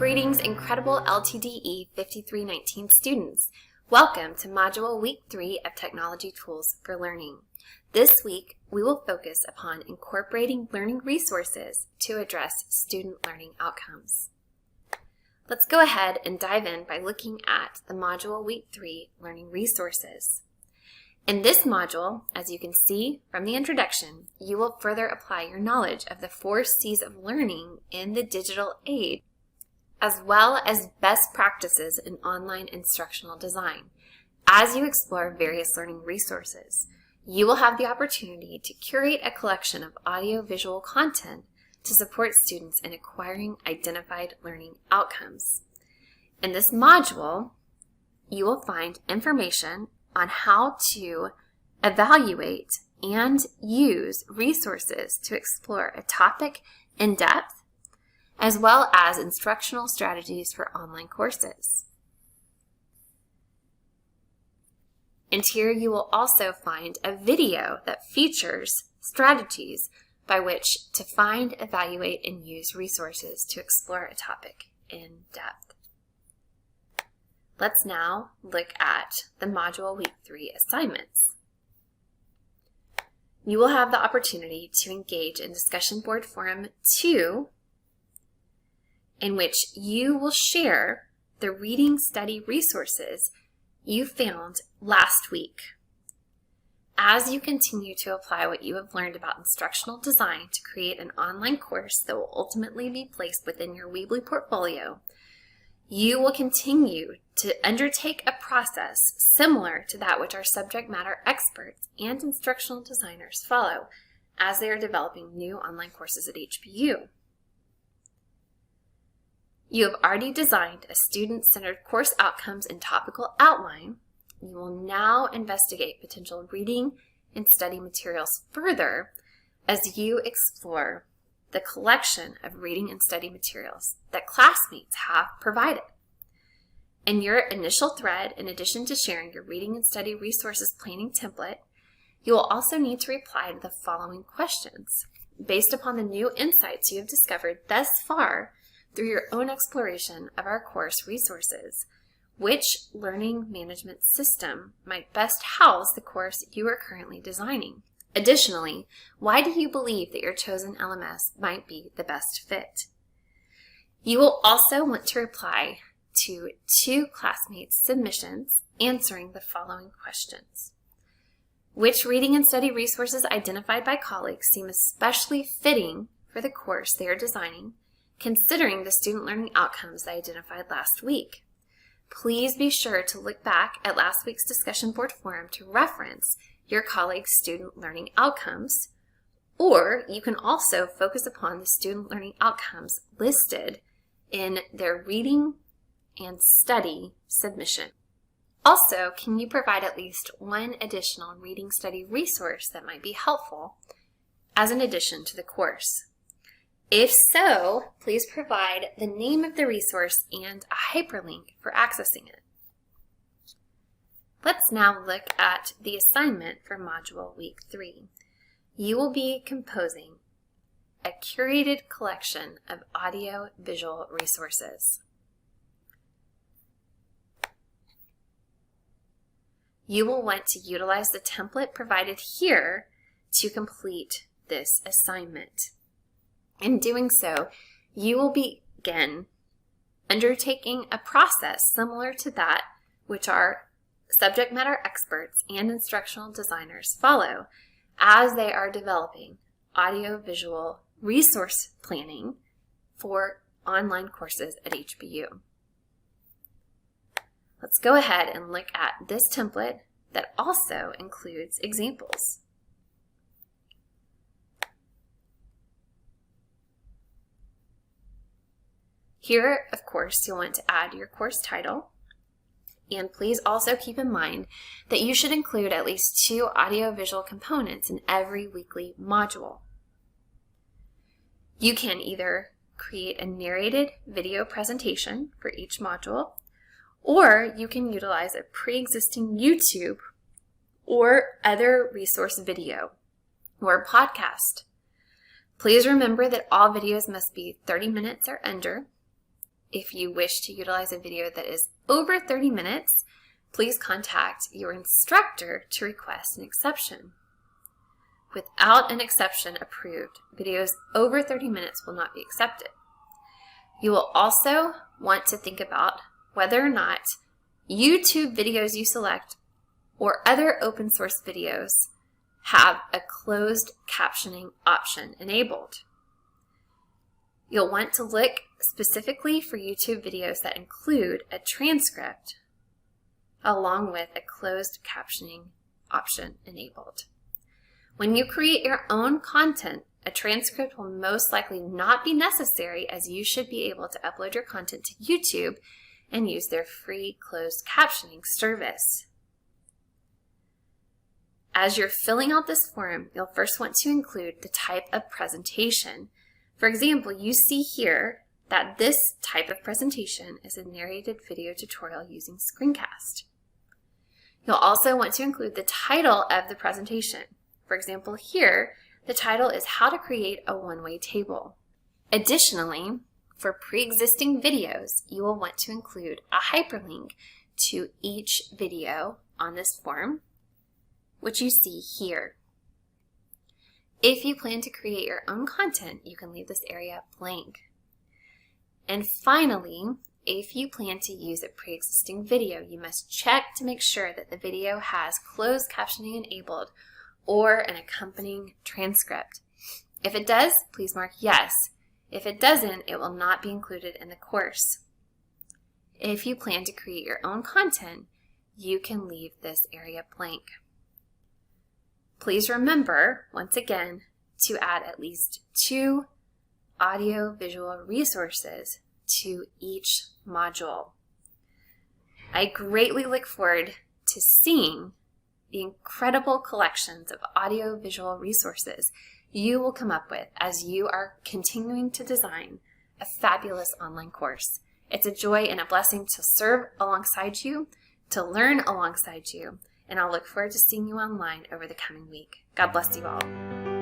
Greetings, incredible LTDE 5319 students. Welcome to Module Week 3 of Technology Tools for Learning. This week, we will focus upon incorporating learning resources to address student learning outcomes. Let's go ahead and dive in by looking at the Module Week 3 Learning Resources. In this module, as you can see from the introduction, you will further apply your knowledge of the 4 C's of learning in the digital age, as well as best practices in online instructional design. As you explore various learning resources, you will have the opportunity to curate a collection of audio-visual content to support students in acquiring identified learning outcomes. In this module, you will find information on how to evaluate and use resources to explore a topic in depth, as well as instructional strategies for online courses. And here you will also find a video that features strategies by which to find, evaluate, and use resources to explore a topic in depth. Let's now look at the Module Week 3 assignments. You will have the opportunity to engage in Discussion Board Forum 2, in which you will share the reading study resources you found last week. As you continue to apply what you have learned about instructional design to create an online course that will ultimately be placed within your Weebly portfolio, you will continue to undertake a process similar to that which our subject matter experts and instructional designers follow as they are developing new online courses at HBU. You have already designed a student-centered course outcomes and topical outline. You will now investigate potential reading and study materials further as you explore the collection of reading and study materials that classmates have provided. In your initial thread, in addition to sharing your reading and study resources planning template, you will also need to reply to the following questions. Based upon the new insights you have discovered thus far through your own exploration of our course resources, which learning management system might best house the course you are currently designing? Additionally, why do you believe that your chosen LMS might be the best fit? You will also want to reply to 2 classmates' submissions answering the following questions. Which reading and study resources identified by colleagues seem especially fitting for the course they are designing, considering the student learning outcomes they identified last week? Please be sure to look back at last week's discussion board forum to reference your colleagues' student learning outcomes, or you can also focus upon the student learning outcomes listed in their reading and study submission. Also, can you provide at least one additional reading study resource that might be helpful as an addition to the course? If so, please provide the name of the resource and a hyperlink for accessing it. Let's now look at the assignment for Module Week 3. You will be composing a curated collection of audio-visual resources. You will want to utilize the template provided here to complete this assignment. In doing so, you will begin undertaking a process similar to that which our subject matter experts and instructional designers follow as they are developing audio-visual resource planning for online courses at HBU. Let's go ahead and look at this template that also includes examples. Here, of course, you'll want to add your course title, and please also keep in mind that you should include at least 2 audio-visual components in every weekly module. You can either create a narrated video presentation for each module, or you can utilize a pre-existing YouTube or other resource video or podcast. Please remember that all videos must be 30 minutes or under. If you wish to utilize a video that is over 30 minutes, please contact your instructor to request an exception. Without an exception approved, videos over 30 minutes will not be accepted. You will also want to think about whether or not YouTube videos you select or other open source videos have a closed captioning option enabled. You'll want to look specifically for YouTube videos that include a transcript along with a closed captioning option enabled. When you create your own content, a transcript will most likely not be necessary, as you should be able to upload your content to YouTube and use their free closed captioning service. As you're filling out this form, you'll first want to include the type of presentation. For example, you see here that this type of presentation is a narrated video tutorial using screencast. You'll also want to include the title of the presentation. For example, here, the title is How to Create a One-Way Table. Additionally, for pre-existing videos, you will want to include a hyperlink to each video on this form, which you see here. If you plan to create your own content, you can leave this area blank. And finally, if you plan to use a pre-existing video, you must check to make sure that the video has closed captioning enabled or an accompanying transcript. If it does, please mark yes. If it doesn't, it will not be included in the course. If you plan to create your own content, you can leave this area blank. Please remember, once again, to add at least 2 audio-visual resources to each module. I greatly look forward to seeing the incredible collections of audio-visual resources you will come up with as you are continuing to design a fabulous online course. It's a joy and a blessing to serve alongside you, to learn alongside you, and I'll look forward to seeing you online over the coming week. God bless you all.